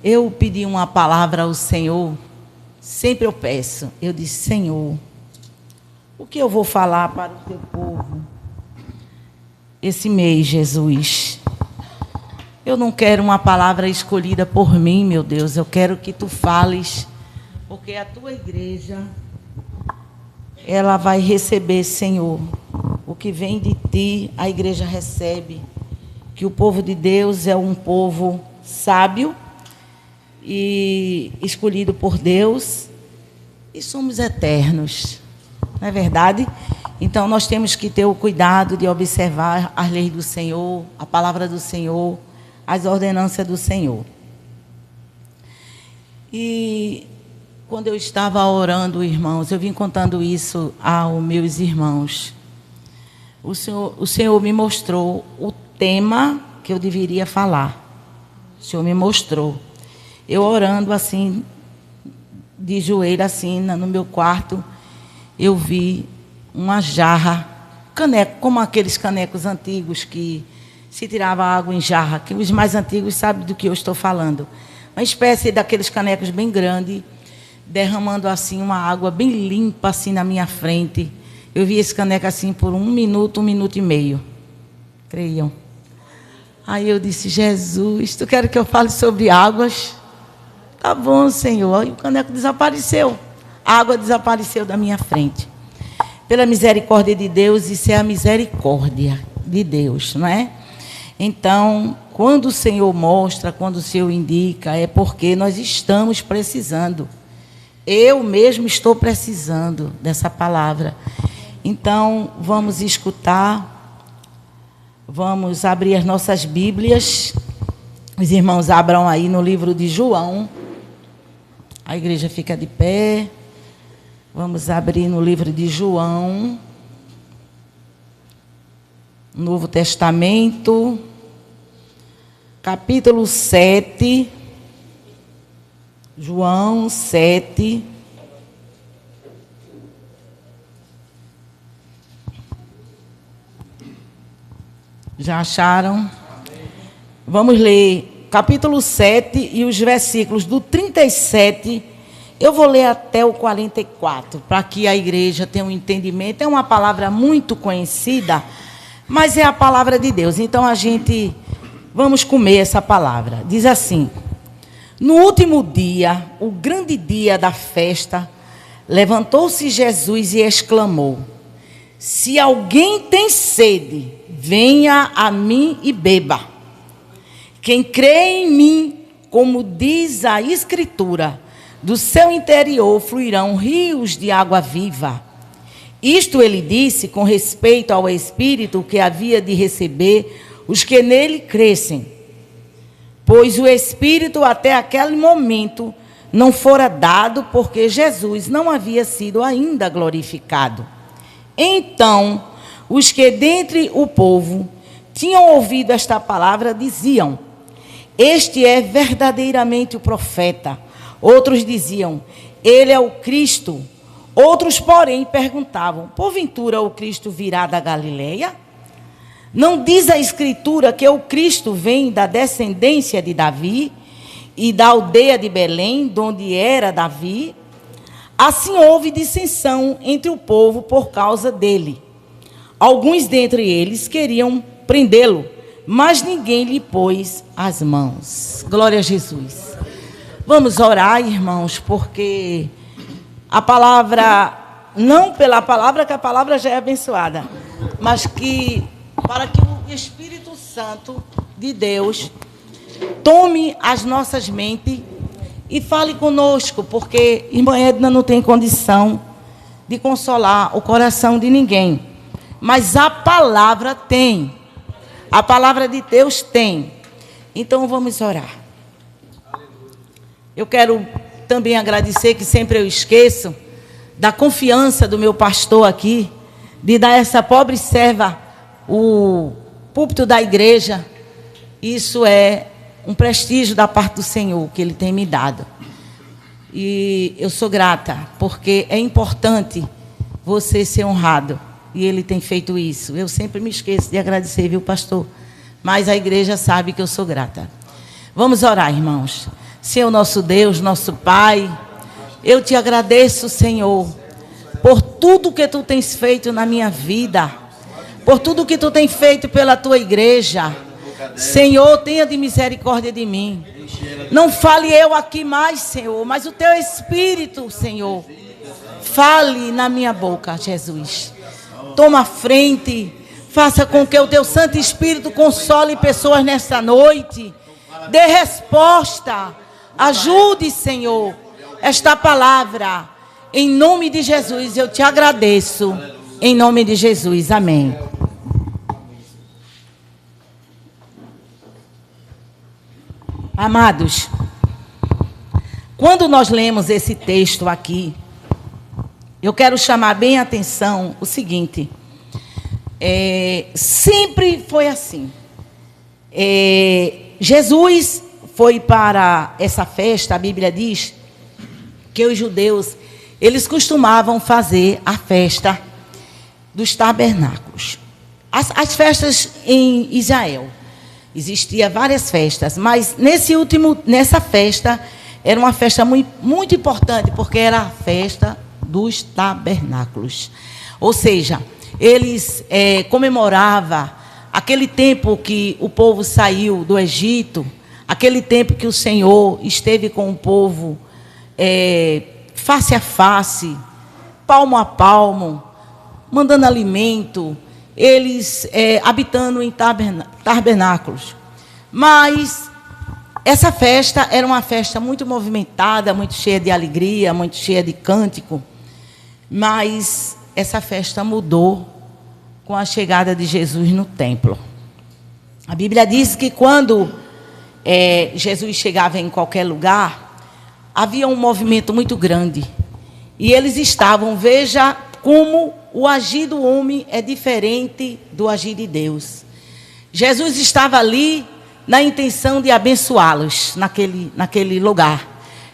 Eu pedi uma palavra ao Senhor, sempre eu peço. Eu disse: Senhor, o que eu vou falar para o teu povo esse mês, Jesus? Eu não quero uma palavra escolhida por mim, meu Deus. Eu quero que tu fales, porque a tua igreja, ela vai receber, Senhor, o que vem de ti, a igreja recebe. Que o povo de Deus é um povo sábio e escolhido por Deus, e somos eternos, não é verdade? Então nós temos que ter o cuidado de observar as leis do Senhor, a palavra do Senhor, as ordenanças do Senhor. E quando eu estava orando, irmãos, eu vim contando isso aos meus irmãos. O Senhor me mostrou o tema que eu deveria falar. O Senhor me mostrou. Eu orando assim, de joelho assim, no meu quarto, eu vi uma jarra, caneco, como aqueles canecos antigos que se tirava água em jarra, que os mais antigos sabem do que eu estou falando. Uma espécie daqueles canecos bem grandes, derramando assim uma água bem limpa assim na minha frente. Eu vi esse caneco assim por 1 minuto e meio. Creiam. Aí eu disse: Jesus, tu quer que eu fale sobre águas? Tá bom, Senhor. E o caneco desapareceu. A água desapareceu da minha frente. Pela misericórdia de Deus, isso é a misericórdia de Deus, não é? Então, quando o Senhor mostra, quando o Senhor indica, é porque nós estamos precisando. Eu mesmo estou precisando dessa palavra. Então, vamos escutar, vamos abrir as nossas Bíblias. Os irmãos abram aí no livro de João. A igreja fica de pé. Vamos abrir no livro de João, Novo Testamento, capítulo 7. João 7. Já acharam? Vamos ler capítulo 7 e os versículos do 37. Eu vou ler até o 44, para que a igreja tenha um entendimento. É uma palavra muito conhecida, mas é a palavra de Deus. Então vamos comer essa palavra. Diz assim: no último dia, o grande dia da festa, levantou-se Jesus e exclamou: se alguém tem sede, venha a mim e beba. Quem crê em mim, como diz a Escritura, do seu interior fluirão rios de água viva. Isto ele disse com respeito ao Espírito que havia de receber os que nele crescem. Pois o Espírito até aquele momento não fora dado, porque Jesus não havia sido ainda glorificado. Então, os que dentre o povo tinham ouvido esta palavra diziam: este é verdadeiramente o profeta. Outros diziam: ele é o Cristo. Outros, porém, perguntavam: porventura o Cristo virá da Galileia? Não diz a Escritura que o Cristo vem da descendência de Davi e da aldeia de Belém, de onde era Davi? Assim houve dissensão entre o povo por causa dele. Alguns dentre eles queriam prendê-lo, mas ninguém lhe pôs as mãos. Glória a Jesus. Vamos orar, irmãos, porque a palavra, não pela palavra, que a palavra já é abençoada, mas para que o Espírito Santo de Deus tome as nossas mentes e fale conosco, porque irmã Edna não tem condição de consolar o coração de ninguém, mas a palavra tem, a palavra de Deus tem. Então vamos orar. Eu quero também agradecer, que sempre eu esqueço, da confiança do meu pastor aqui, de dar a essa pobre serva o púlpito da igreja. Isso é um prestígio da parte do Senhor, que Ele tem me dado. E eu sou grata, porque é importante você ser honrado. E Ele tem feito isso. Eu sempre me esqueço de agradecer, viu, pastor? Mas a igreja sabe que eu sou grata. Vamos orar, irmãos. Senhor nosso Deus, nosso Pai, eu te agradeço, Senhor, por tudo que tu tens feito na minha vida, por tudo que tu tens feito pela tua igreja. Senhor, tenha de misericórdia de mim. Não fale eu aqui mais, Senhor, mas o teu Espírito, Senhor, fale na minha boca, Jesus. Toma a frente, faça com que o teu Santo Espírito console pessoas nesta noite. Dê resposta, ajude, Senhor, esta palavra. Em nome de Jesus, eu te agradeço. Em nome de Jesus, amém. Amados, quando nós lemos esse texto aqui, eu quero chamar bem a atenção o seguinte. Sempre foi assim. Jesus foi para essa festa, a Bíblia diz que os judeus, eles costumavam fazer a festa dos tabernáculos. As festas em Israel. Existiam várias festas, mas nessa festa, era uma festa muito, muito importante, porque era a festa dos tabernáculos. Ou seja, eles comemoravam aquele tempo que o povo saiu do Egito, aquele tempo que o Senhor esteve com o povo face a face, palmo a palmo, mandando alimento, eles habitando em tabernáculos. Mas essa festa era uma festa muito movimentada, muito cheia de alegria, muito cheia de cântico. Mas essa festa mudou com a chegada de Jesus no templo. A Bíblia diz que quando Jesus chegava em qualquer lugar, havia um movimento muito grande. E eles estavam, veja como o agir do homem é diferente do agir de Deus. Jesus estava ali na intenção de abençoá-los naquele lugar.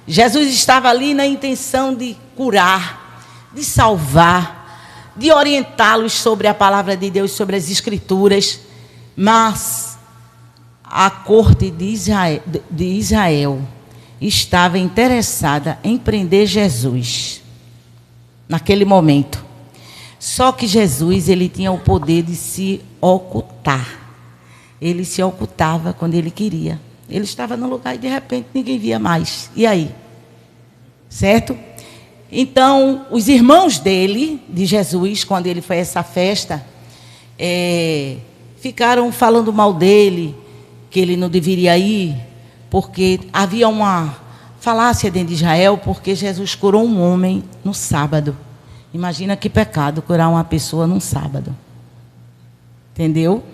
Jesus estava ali na intenção de curar, de salvar, de orientá-los sobre a palavra de Deus, sobre as Escrituras. Mas a corte de Israel estava interessada em prender Jesus naquele momento. Só que Jesus, ele tinha o poder de se ocultar. Ele se ocultava quando ele queria. Ele estava no lugar e de repente ninguém via mais. E aí? Certo? Então, os irmãos dele, de Jesus, quando ele foi a essa festa, ficaram falando mal dele, que ele não deveria ir, porque havia uma falácia dentro de Israel, porque Jesus curou um homem no sábado. Imagina que pecado curar uma pessoa num sábado. Entendeu?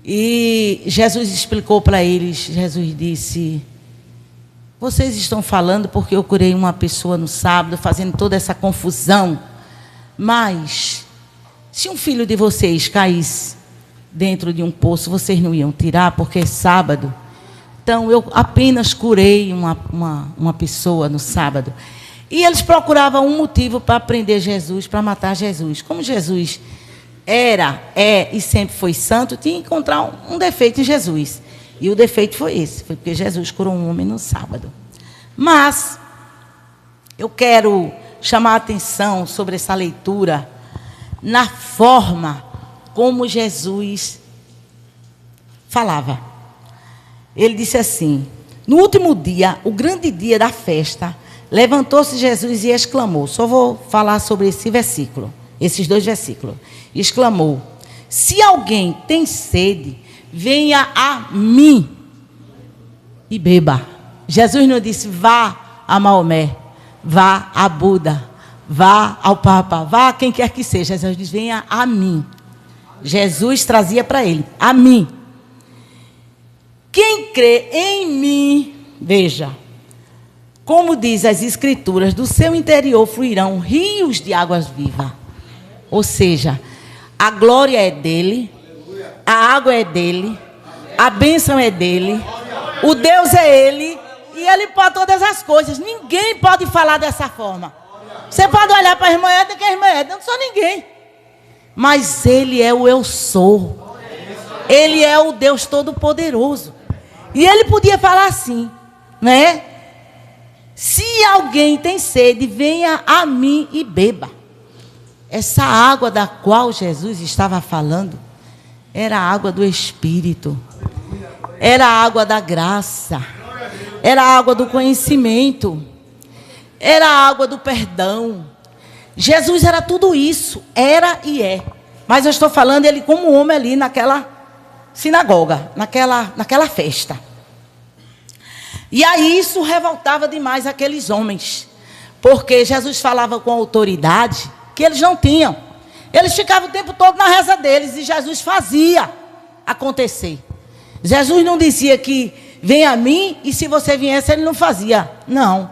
E Jesus explicou para eles, Jesus disse: vocês estão falando porque eu curei uma pessoa no sábado, fazendo toda essa confusão. Mas, se um filho de vocês caísse dentro de um poço, vocês não iam tirar porque é sábado? Então, eu apenas curei uma pessoa no sábado. E eles procuravam um motivo para prender Jesus, para matar Jesus. Como Jesus é e sempre foi santo, tinha que encontrar um defeito em Jesus. E o defeito foi esse, foi porque Jesus curou um homem no sábado. Mas eu quero chamar a atenção sobre essa leitura na forma como Jesus falava. Ele disse assim: no último dia, o grande dia da festa, levantou-se Jesus e exclamou. Só vou falar sobre esse versículo, esses dois versículos. Exclamou: se alguém tem sede, venha a mim e beba. Jesus não disse vá a Maomé, vá a Buda, vá ao Papa, vá a quem quer que seja. Jesus disse venha a mim. Jesus trazia para ele, a mim. Quem crê em mim, veja, como diz as Escrituras, do seu interior fluirão rios de águas vivas. Ou seja, a glória é dele, a água é dele, a bênção é dele, o Deus é ele, e ele pode todas as coisas. Ninguém pode falar dessa forma. Você pode olhar para a irmã Edna, que a irmã Edna não sou ninguém. Mas ele é o eu sou. Ele é o Deus Todo-Poderoso. E ele podia falar assim: né? Se alguém tem sede, venha a mim e beba. Essa água da qual Jesus estava falando era a água do Espírito, era a água da graça, era a água do conhecimento, era a água do perdão. Jesus era tudo isso, era e é. Mas eu estou falando ele como homem ali naquela sinagoga, naquela festa. E aí isso revoltava demais aqueles homens, porque Jesus falava com autoridade que eles não tinham. Eles ficavam o tempo todo na reza deles e Jesus fazia acontecer. Jesus não dizia que vem a mim e se você viesse ele não fazia. Não.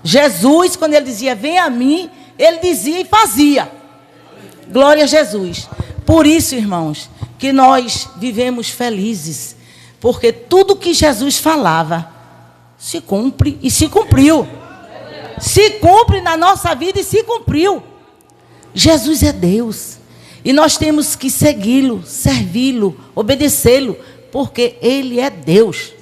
Jesus, quando ele dizia vem a mim, ele dizia e fazia. Glória a Jesus. Por isso, irmãos, que nós vivemos felizes, porque tudo que Jesus falava se cumpre e se cumpriu. Se cumpre na nossa vida e se cumpriu. Jesus é Deus. E nós temos que segui-lo, servi-lo, obedecê-lo, porque Ele é Deus.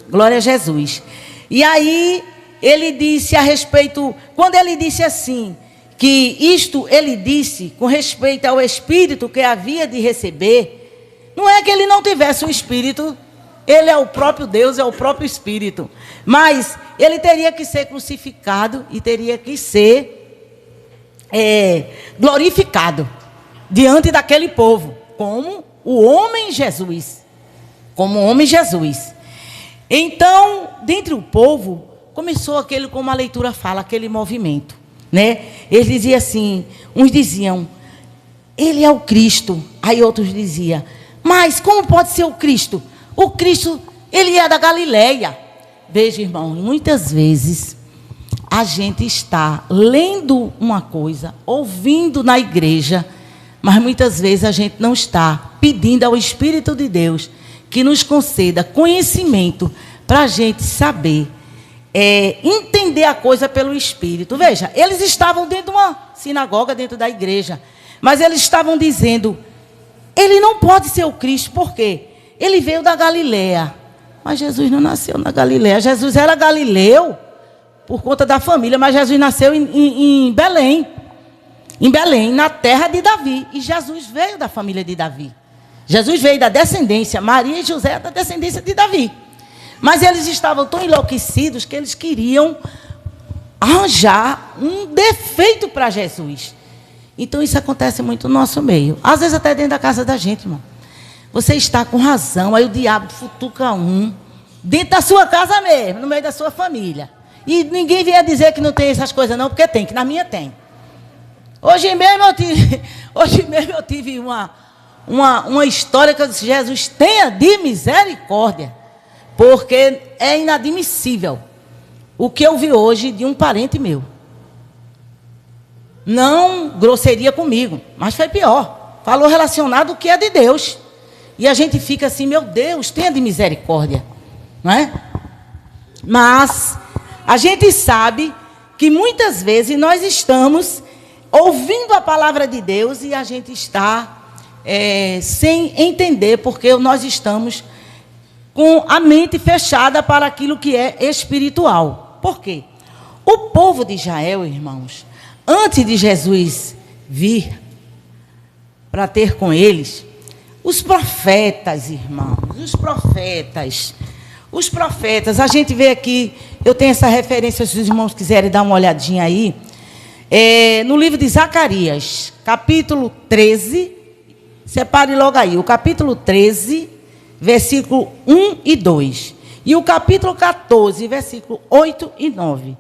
Glória a Jesus. E aí, ele disse a respeito, quando ele disse assim, que isto ele disse com respeito ao Espírito que havia de receber, não é que ele não tivesse o Espírito, ele é o próprio Deus, é o próprio Espírito, mas ele teria que ser crucificado e teria que ser glorificado diante daquele povo, como o homem Jesus, como o homem Jesus. Então, dentre o povo, começou aquele, como a leitura fala, aquele movimento, né? Eles diziam assim, uns diziam, ele é o Cristo. Aí outros diziam, mas como pode ser o Cristo? O Cristo, ele é da Galileia. Veja, irmão, muitas vezes a gente está lendo uma coisa, ouvindo na igreja, mas muitas vezes a gente não está pedindo ao Espírito de Deus que nos conceda conhecimento para a gente saber, entender a coisa pelo Espírito. Veja, eles estavam dentro de uma sinagoga, dentro da igreja, mas eles estavam dizendo, ele não pode ser o Cristo, por quê? Ele veio da Galileia, mas Jesus não nasceu na Galileia. Jesus era galileu por conta da família, mas Jesus nasceu em Belém, na terra de Davi, e Jesus veio da família de Davi. Jesus veio da descendência, Maria e José da descendência de Davi. Mas eles estavam tão enlouquecidos que eles queriam arranjar um defeito para Jesus. Então isso acontece muito no nosso meio. Às vezes até dentro da casa da gente, irmão. Você está com razão, aí o diabo futuca dentro da sua casa mesmo, no meio da sua família. E ninguém vier dizer que não tem essas coisas não, porque tem, que na minha tem. Hoje mesmo eu tive uma história que eu disse, Jesus, tenha de misericórdia, porque é inadmissível o que eu vi hoje de um parente meu. Não grosseria comigo, mas foi pior. Falou relacionado ao que é de Deus. E a gente fica assim, meu Deus, tenha de misericórdia. Não é? Mas a gente sabe que muitas vezes nós estamos ouvindo a palavra de Deus e a gente está sem entender, porque nós estamos com a mente fechada para aquilo que é espiritual. Por quê? O povo de Israel, irmãos, antes de Jesus vir para ter com eles, os profetas, irmãos, os profetas, a gente vê aqui, eu tenho essa referência, se os irmãos quiserem dar uma olhadinha aí, no livro de Zacarias, capítulo 13, separe logo aí, o capítulo 13, versículo 1 e 2, e o capítulo 14, versículo 8 e 9.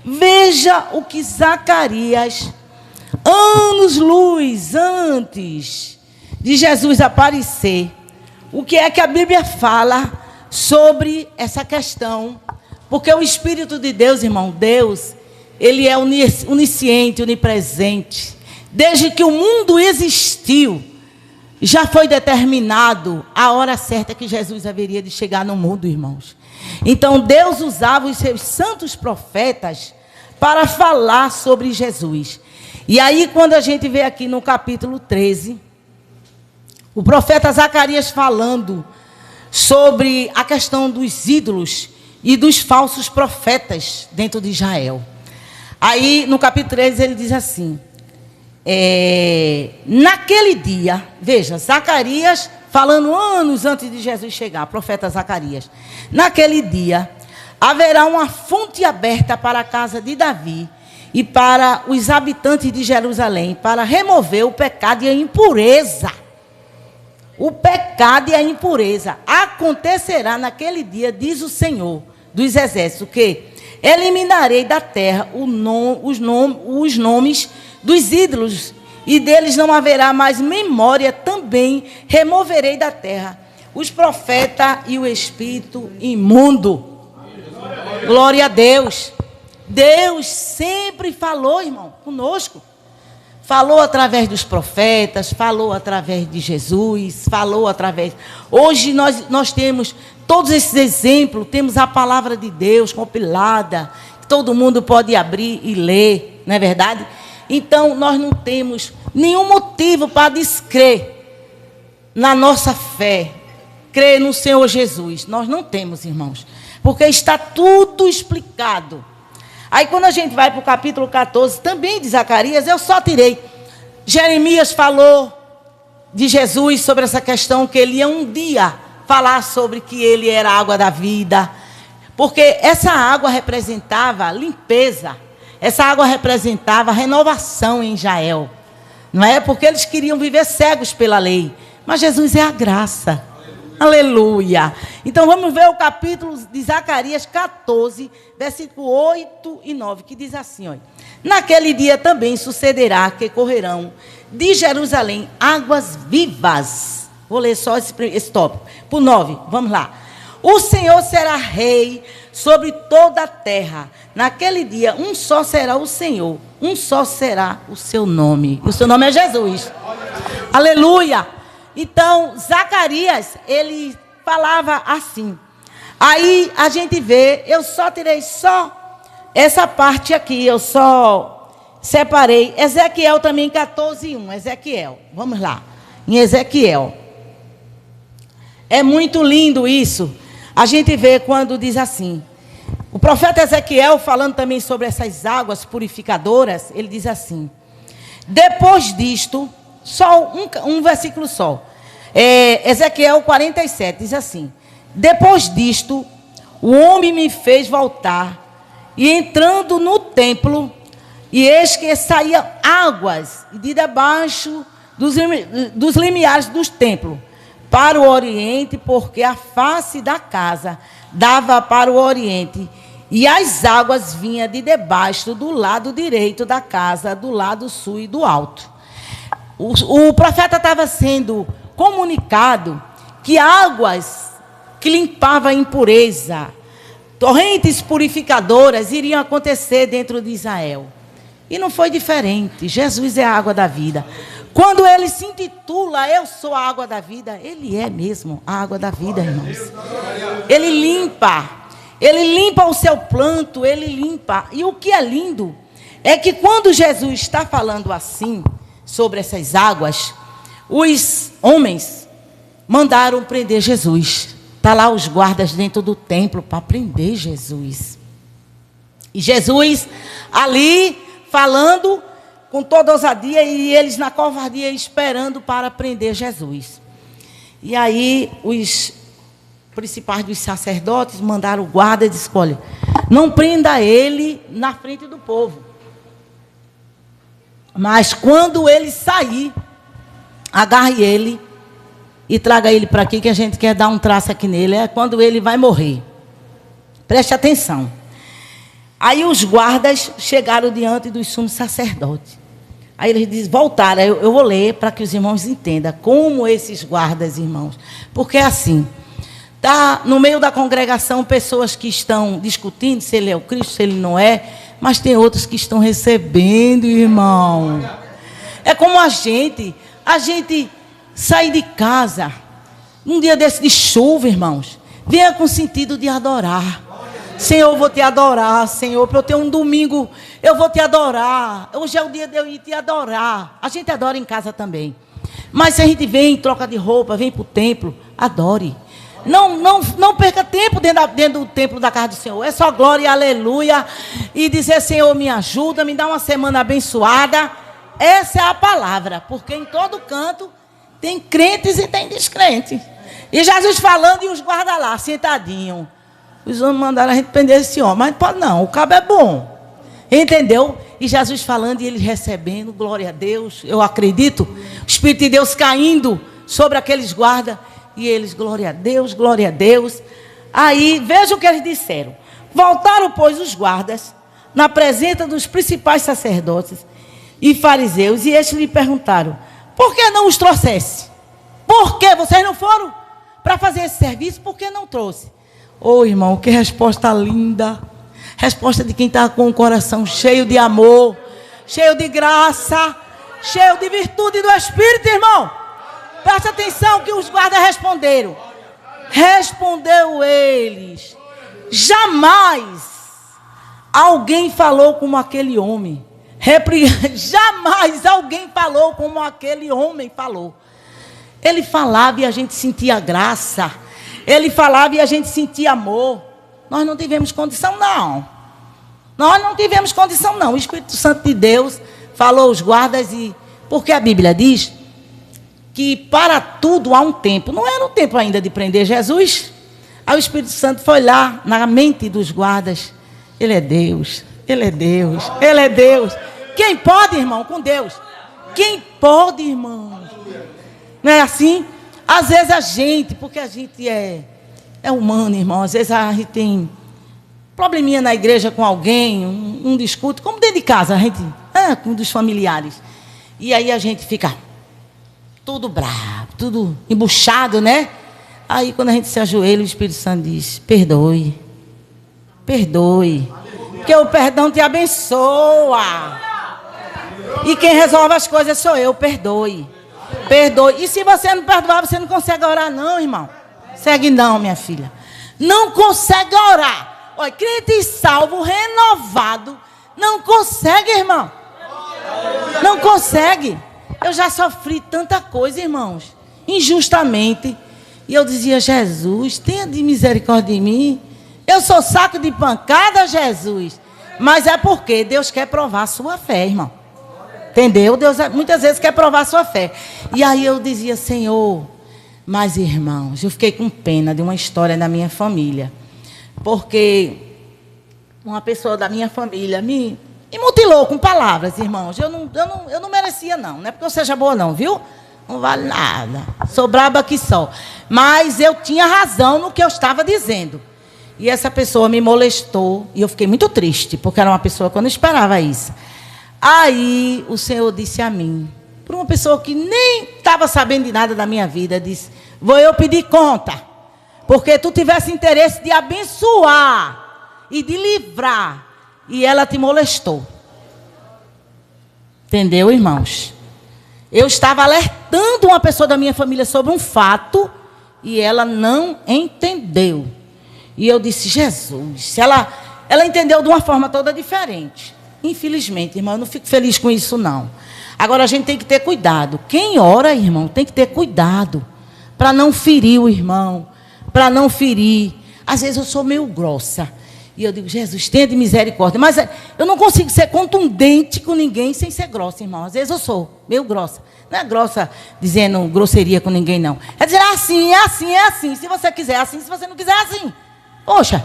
Veja o que Zacarias, anos-luz antes de Jesus aparecer, o que é que a Bíblia fala sobre essa questão, porque o Espírito de Deus, irmão, Deus, Ele é onisciente, onipresente. Desde que o mundo existiu, já foi determinado a hora certa que Jesus haveria de chegar no mundo, irmãos. Então, Deus usava os seus santos profetas para falar sobre Jesus. E aí, quando a gente vê aqui no capítulo 13, o profeta Zacarias falando sobre a questão dos ídolos e dos falsos profetas dentro de Israel. Aí, no capítulo 3, ele diz assim, naquele dia, veja, Zacarias, falando anos antes de Jesus chegar, profeta Zacarias, naquele dia, haverá uma fonte aberta para a casa de Davi e para os habitantes de Jerusalém, para remover o pecado e a impureza. O pecado e a impureza acontecerá naquele dia, diz o Senhor dos Exércitos, que eliminarei da terra os nomes dos ídolos, e deles não haverá mais memória. Também removerei da terra os profetas e o espírito imundo. Glória a Deus. Deus sempre falou, irmão, conosco. Falou através dos profetas, falou através de Jesus, falou através... Hoje nós temos todos esses exemplos, temos a palavra de Deus compilada, que todo mundo pode abrir e ler, não é verdade? Então, nós não temos nenhum motivo para descrer na nossa fé, crer no Senhor Jesus. Nós não temos, irmãos, porque está tudo explicado. Aí, quando a gente vai para o capítulo 14, também de Zacarias, eu só tirei. Jeremias falou de Jesus sobre essa questão, que ele ia um dia falar sobre que ele era a água da vida. Porque essa água representava limpeza. Essa água representava renovação em Israel. Não é? Porque eles queriam viver cegos pela lei. Mas Jesus é a graça. Aleluia. Então vamos ver o capítulo de Zacarias 14, versículo 8 e 9, que diz assim, olha. Naquele dia também sucederá que correrão de Jerusalém águas vivas. Vou ler só esse tópico. Por 9, vamos lá. O Senhor será rei sobre toda a terra. Naquele dia, um só será o Senhor, um só será o seu nome. E o seu nome é Jesus. Aleluia. Então, Zacarias, ele falava assim. Aí a gente vê, eu só tirei só essa parte aqui, eu só separei. Ezequiel também, 14:1. Ezequiel, vamos lá. Em Ezequiel. É muito lindo isso. A gente vê quando diz assim. O profeta Ezequiel, falando também sobre essas águas purificadoras, ele diz assim. Depois disto, só um versículo só. Ezequiel 47, diz assim. Depois disto, o homem me fez voltar, e entrando no templo, e eis que saíam águas de debaixo dos limiares dos templos, para o oriente, porque a face da casa dava para o oriente, e as águas vinham de debaixo do lado direito da casa, do lado sul e do alto. O profeta estava sendo comunicado que águas que limpavam a impureza, torrentes purificadoras iriam acontecer dentro de Israel. E não foi diferente. Jesus é a água da vida. Quando ele se intitula, eu sou a água da vida, ele é mesmo a água da vida, irmãos. Ele limpa o seu planto, ele limpa. E o que é lindo é que quando Jesus está falando assim, sobre essas águas, os homens mandaram prender Jesus. Está lá os guardas dentro do templo para prender Jesus. E Jesus ali falando com toda ousadia, e eles na covardia esperando para prender Jesus. E aí os principais dos sacerdotes mandaram o guarda e disse, olha, não prenda ele na frente do povo. Mas quando ele sair, agarre ele e traga ele para aqui, que a gente quer dar um traço aqui nele. É quando ele vai morrer. Preste atenção. Aí os guardas chegaram diante dos sumos sacerdotes. Aí eles voltaram. Eu vou ler para que os irmãos entendam como esses guardas, irmãos. Porque é assim. Está no meio da congregação pessoas que estão discutindo se ele é o Cristo, se ele não é. Mas tem outros que estão recebendo, irmão. É como a gente sair de casa, num dia desse de chuva, irmãos, venha com sentido de adorar. Senhor, eu vou te adorar, Senhor, para eu ter um domingo, eu vou te adorar. Hoje é o dia de eu ir te adorar. A gente adora em casa também. Mas se a gente vem, troca de roupa, vem para o templo, adore. Não perca tempo dentro do templo da casa do Senhor. É só glória e aleluia. E dizer, Senhor, me ajuda, me dá uma semana abençoada. Essa é a palavra. Porque em todo canto tem crentes e tem descrentes. E Jesus falando e os guarda lá, sentadinho. Os homens mandaram a gente prender esse homem. Mas pode não, o cabo é bom. Entendeu? E Jesus falando e eles recebendo, glória a Deus. Eu acredito. O Espírito de Deus caindo sobre aqueles guardas. E eles, glória a Deus, glória a Deus. Aí, veja o que eles disseram. Voltaram, pois, os guardas na presença dos principais sacerdotes e fariseus. E estes lhe perguntaram, por que não os trouxesse? Por que vocês não foram para fazer esse serviço? Por que não trouxe? Ô, irmão, que resposta linda. Resposta de quem está com o coração cheio de amor, cheio de graça, cheio de virtude do Espírito, irmão. Presta atenção que os guardas responderam. Respondeu eles. Jamais alguém falou como aquele homem. Jamais alguém falou como aquele homem falou. Ele falava e a gente sentia graça. Ele falava e a gente sentia amor. Nós não tivemos condição, não. Nós não tivemos condição, não. O Espírito Santo de Deus falou aos guardas e... Porque a Bíblia diz que para tudo há um tempo. Não era o tempo ainda de prender Jesus. Aí o Espírito Santo foi lá na mente dos guardas. Ele é Deus. Ele é Deus. Ele é Deus. Quem pode, irmão, com Deus? Quem pode, irmão? Não é assim? Às vezes a gente, porque a gente é humano, irmão. Às vezes a gente tem probleminha na igreja com alguém, um discute, como dentro de casa, a gente, com um dos familiares. E aí a gente fica tudo bravo, tudo embuchado, né? Aí quando a gente se ajoelha, o Espírito Santo diz, perdoe. Perdoe. Porque o perdão te abençoa. E quem resolve as coisas sou eu, perdoe. Perdoe. E se você não perdoar, você não consegue orar não, irmão. Segue não, minha filha. Não consegue orar. Olha, crente salvo, renovado, não consegue, irmão. Não consegue. Eu já sofri tanta coisa, irmãos, injustamente. E eu dizia, Jesus, tenha de misericórdia de mim. Eu sou saco de pancada, Jesus. Mas é porque Deus quer provar a sua fé, irmão. Entendeu? Deus muitas vezes quer provar a sua fé. E aí eu dizia, Senhor, mas irmãos, eu fiquei com pena de uma história da minha família. Porque uma pessoa da minha família me mutilou com palavras, irmãos. Eu não merecia, não. Não é porque eu seja boa, não, viu? Não vale nada. Sou braba que só. Mas eu tinha razão no que eu estava dizendo. E essa pessoa me molestou. E eu fiquei muito triste, porque era uma pessoa que eu não esperava isso. Aí o Senhor disse a mim, para uma pessoa que nem estava sabendo de nada da minha vida, disse, vou eu pedir conta, porque tu tivesse interesse de abençoar e de livrar, e ela te molestou. Entendeu, irmãos? Eu estava alertando uma pessoa da minha família sobre um fato, e ela não entendeu. E eu disse, Jesus, ela entendeu de uma forma toda diferente. Infelizmente, irmão, eu não fico feliz com isso, não. Agora, a gente tem que ter cuidado. Quem ora, irmão, tem que ter cuidado. Para não ferir o irmão. Para não ferir. Às vezes eu sou meio grossa. E eu digo, Jesus, tenha de misericórdia. Mas eu não consigo ser contundente com ninguém sem ser grossa, irmão. Às vezes eu sou meio grossa. Não é grossa dizendo grosseria com ninguém, não. É dizer, assim, é assim, é assim. Se você quiser assim, se você não quiser assim. Poxa,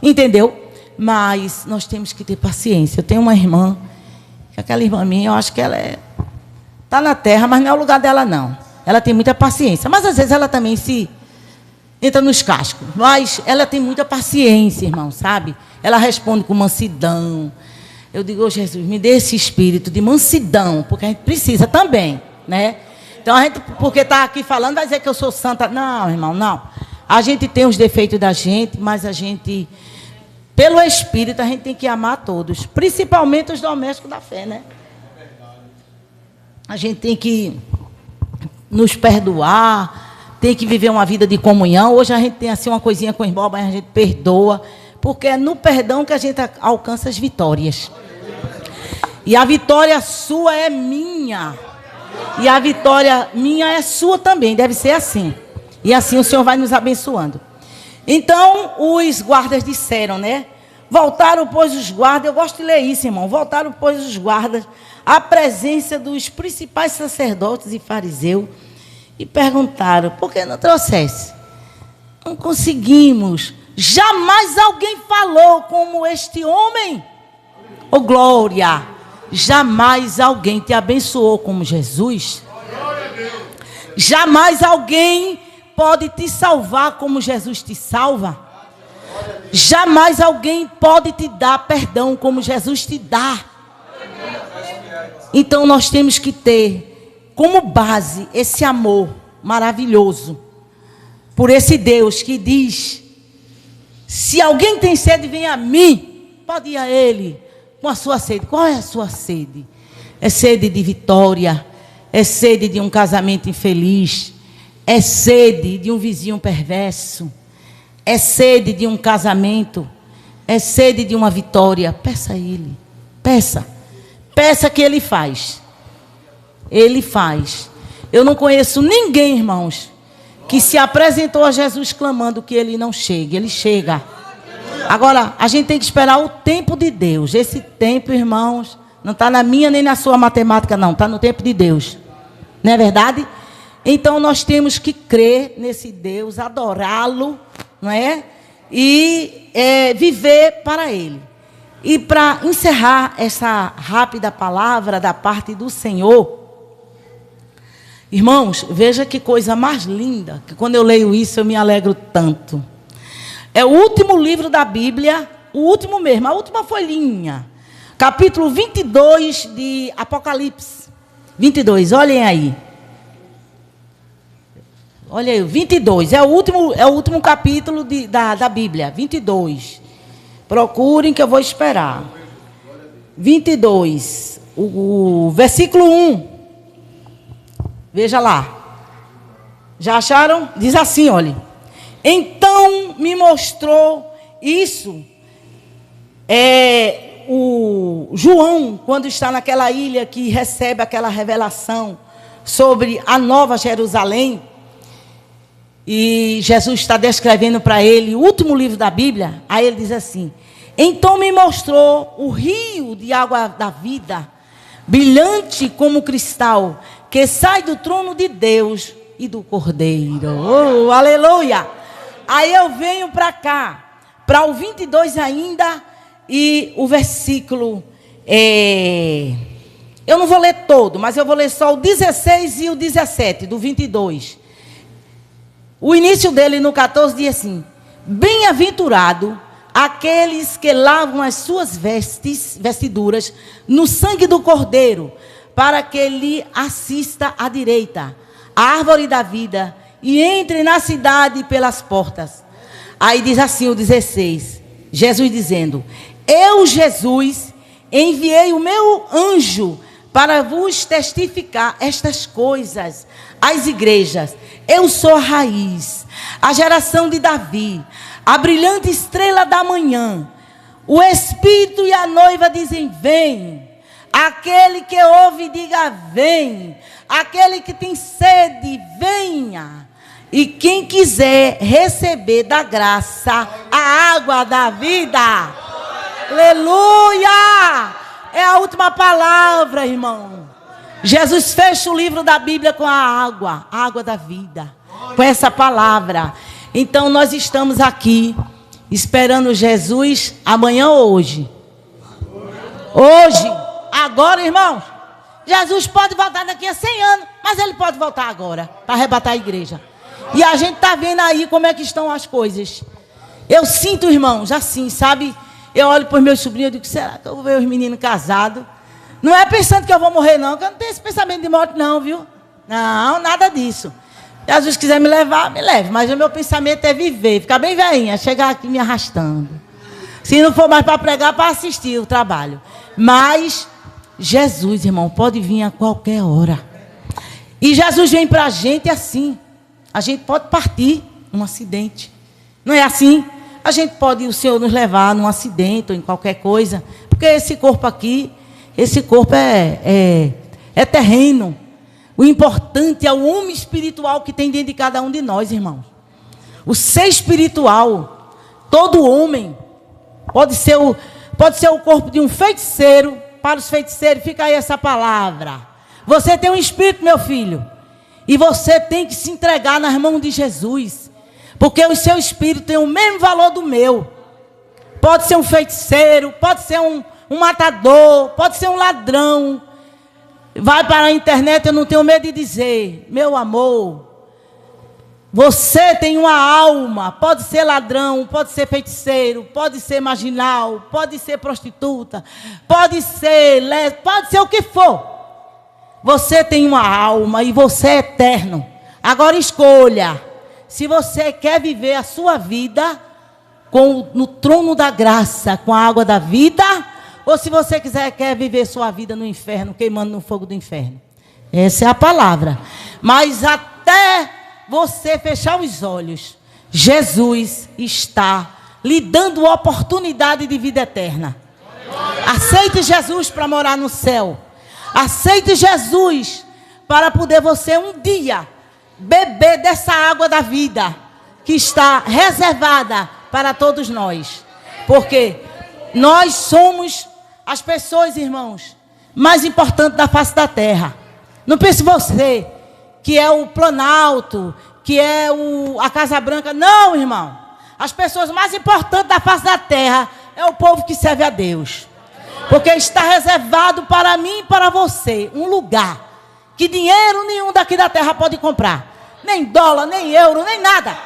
entendeu? Mas nós temos que ter paciência. Eu tenho uma irmã, que aquela irmã minha, eu acho que ela está na terra, mas não é o lugar dela, não. Ela tem muita paciência. Mas, às vezes, ela também se entra nos cascos. Mas ela tem muita paciência, irmão, sabe? Ela responde com mansidão. Eu digo, oh, Jesus, me dê esse espírito de mansidão, porque a gente precisa também, né? Então, a gente, porque está aqui falando, vai dizer que eu sou santa. Não, irmão, não. A gente tem os defeitos da gente, mas a gente... Pelo Espírito, a gente tem que amar todos, principalmente os domésticos da fé, né? A gente tem que nos perdoar, tem que viver uma vida de comunhão. Hoje a gente tem assim uma coisinha com o irmão, mas a gente perdoa, porque é no perdão que a gente alcança as vitórias. E a vitória sua é minha. E a vitória minha é sua também, deve ser assim. E assim o Senhor vai nos abençoando. Então, os guardas disseram, né? Voltaram, pois, os guardas, eu gosto de ler isso, irmão. Voltaram, pois, os guardas à presença dos principais sacerdotes e fariseus e perguntaram, por que não trouxesse? Não conseguimos. Jamais alguém falou como este homem. Oh, glória! Jamais alguém te abençoou como Jesus. Jamais alguém pode te salvar como Jesus te salva. Jamais alguém pode te dar perdão como Jesus te dá. Então nós temos que ter como base esse amor maravilhoso por esse Deus que diz: se alguém tem sede, vem a mim. Pode ir a Ele com a sua sede. Qual é a sua sede? É sede de vitória? É sede de um casamento infeliz? É sede de um vizinho perverso? É sede de um casamento? É sede de uma vitória? Peça a Ele. Peça. Peça que Ele faz. Ele faz. Eu não conheço ninguém, irmãos, que se apresentou a Jesus clamando que Ele não chegue. Ele chega. Agora, a gente tem que esperar o tempo de Deus. Esse tempo, irmãos, não está na minha nem na sua matemática, não. Está no tempo de Deus. Não é verdade? Então, nós temos que crer nesse Deus, adorá-lo, não é? E viver para Ele. E para encerrar essa rápida palavra da parte do Senhor, irmãos, veja que coisa mais linda, que quando eu leio isso eu me alegro tanto. É o último livro da Bíblia, o último mesmo, a última folhinha. Capítulo 22 de Apocalipse. 22, olhem aí. Olha aí, 22, é o último capítulo da Bíblia, 22. Procurem que eu vou esperar. 22, o versículo 1. Veja lá. Já acharam? Diz assim, olha. Então me mostrou isso. O João, quando está naquela ilha que recebe aquela revelação sobre a Nova Jerusalém, e Jesus está descrevendo para ele o último livro da Bíblia. Aí ele diz assim: então me mostrou o rio de água da vida, brilhante como cristal, que sai do trono de Deus e do Cordeiro. Oh, aleluia! Aí eu venho para cá, para o 22 ainda, e o versículo, eu não vou ler todo, mas eu vou ler só o 16 e o 17, do 22. O início dele no 14 diz assim: bem-aventurado aqueles que lavam as suas vestiduras no sangue do Cordeiro, para que lhe assista à direita, a árvore da vida, e entre na cidade pelas portas. Aí diz assim o 16, Jesus dizendo: eu, Jesus, enviei o meu anjo para vos testificar estas coisas às igrejas. Eu sou a raiz, a geração de Davi, a brilhante estrela da manhã. O Espírito e a noiva dizem: vem. Aquele que ouve, diga: vem. Aquele que tem sede, venha. E quem quiser receber da graça a água da vida. Aleluia! É a última palavra, irmão. Jesus fecha o livro da Bíblia com a água da vida, com essa palavra. Então nós estamos aqui esperando Jesus amanhã ou hoje? Hoje, agora, irmãos. Jesus pode voltar daqui a 100 anos, mas Ele pode voltar agora para arrebatar a igreja. E a gente está vendo aí como é que estão as coisas. Eu sinto, irmãos, assim, sabe? Eu olho para os meus sobrinhos e digo: será que eu vou ver os meninos casados? Não é pensando que eu vou morrer, não, que eu não tenho esse pensamento de morte, não, viu? Não, nada disso. Se Jesus quiser me levar, me leve. Mas o meu pensamento é viver, ficar bem velhinha, chegar aqui me arrastando. Se não for mais para pregar, para assistir o trabalho. Mas Jesus, irmão, pode vir a qualquer hora. E Jesus vem para a gente assim. A gente pode partir num acidente. Não é assim? A gente pode, o Senhor nos levar num acidente ou em qualquer coisa. Porque esse corpo aqui, esse corpo é terreno. O importante é o homem espiritual que tem dentro de cada um de nós, irmãos. O ser espiritual, todo homem, pode ser o corpo de um feiticeiro. Para os feiticeiros, fica aí essa palavra. Você tem um espírito, meu filho, e você tem que se entregar nas mãos de Jesus, porque o seu espírito tem o mesmo valor do meu. Pode ser um feiticeiro, pode ser um matador, pode ser um ladrão. Vai para a internet, eu não tenho medo de dizer, meu amor, você tem uma alma, pode ser ladrão, pode ser feiticeiro, pode ser marginal, pode ser prostituta, pode ser o que for. Você tem uma alma e você é eterno. Agora escolha, se você quer viver a sua vida no trono da graça, com a água da vida, ou se você quer viver sua vida no inferno, queimando no fogo do inferno. Essa é a palavra. Mas até você fechar os olhos, Jesus está lhe dando oportunidade de vida eterna. Aceite Jesus para morar no céu. Aceite Jesus para poder você um dia beber dessa água da vida que está reservada para todos nós. Porque nós somos as pessoas, irmãos, mais importantes da face da terra. Não pense você que é o Planalto, que é a Casa Branca. Não, irmão. As pessoas mais importantes da face da terra é o povo que serve a Deus. Porque está reservado para mim e para você um lugar que dinheiro nenhum daqui da terra pode comprar. Nem dólar, nem euro, nem nada.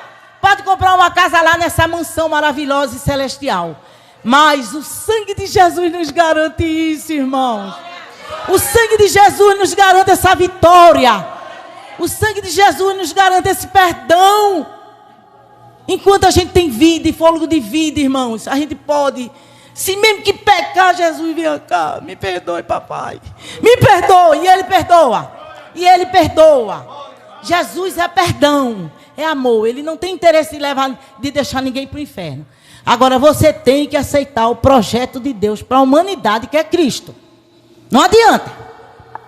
Pode comprar uma casa lá nessa mansão maravilhosa e celestial. Mas o sangue de Jesus nos garante isso, irmãos. O sangue de Jesus nos garante essa vitória. O sangue de Jesus nos garante esse perdão. Enquanto a gente tem vida e fôlego de vida, irmãos, a gente pode, se mesmo que pecar, Jesus, vem cá, me perdoe, papai. Me perdoe, e Ele perdoa. E Ele perdoa. Jesus é perdão, é amor. Ele não tem interesse de deixar ninguém para o inferno. Agora você tem que aceitar o projeto de Deus para a humanidade, que é Cristo. Não adianta.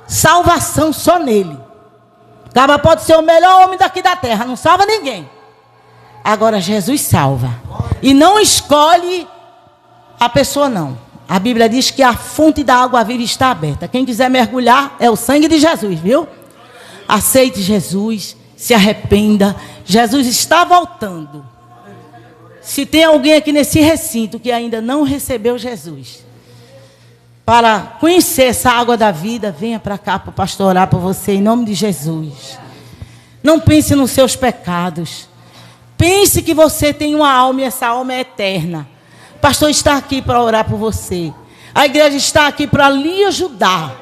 Salvação só nele. O cara pode ser o melhor homem daqui da terra, não salva ninguém. Agora Jesus salva. E não escolhe a pessoa, não. A Bíblia diz que a fonte da água viva está aberta. Quem quiser mergulhar é o sangue de Jesus, viu? Aceite Jesus, se arrependa. Jesus está voltando. Se tem alguém aqui nesse recinto que ainda não recebeu Jesus, para conhecer essa água da vida, venha para cá para o pastor orar por você, em nome de Jesus. Não pense nos seus pecados. Pense que você tem uma alma e essa alma é eterna. O pastor está aqui para orar por você. A igreja está aqui para lhe ajudar.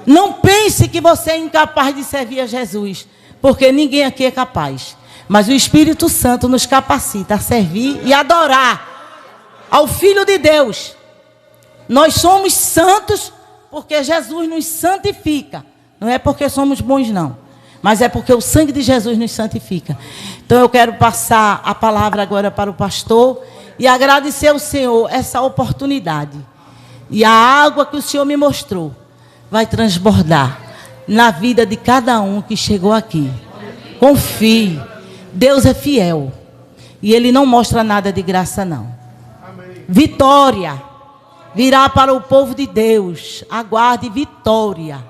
Não pense que você é incapaz de servir a Jesus, porque ninguém aqui é capaz. Mas o Espírito Santo nos capacita a servir e adorar ao Filho de Deus. Nós somos santos porque Jesus nos santifica. Não é porque somos bons, não. Mas é porque o sangue de Jesus nos santifica. Então eu quero passar a palavra agora para o pastor e agradecer ao Senhor essa oportunidade. E a água que o Senhor me mostrou vai transbordar na vida de cada um que chegou aqui. Confie. Deus é fiel. E Ele não mostra nada de graça, não. Vitória virá para o povo de Deus. Aguarde vitória.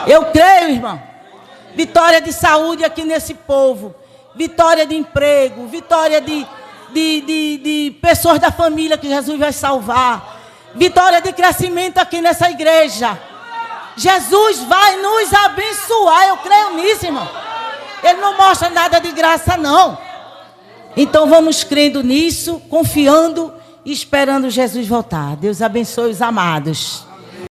Eu creio, irmão. Vitória de saúde aqui nesse povo. Vitória de emprego. Vitória de pessoas da família que Jesus vai salvar. Vitória de crescimento aqui nessa igreja. Jesus vai nos abençoar. Eu creio nisso, irmão. Ele não mostra nada de graça, não. Então vamos crendo nisso, confiando e esperando Jesus voltar. Deus abençoe os amados.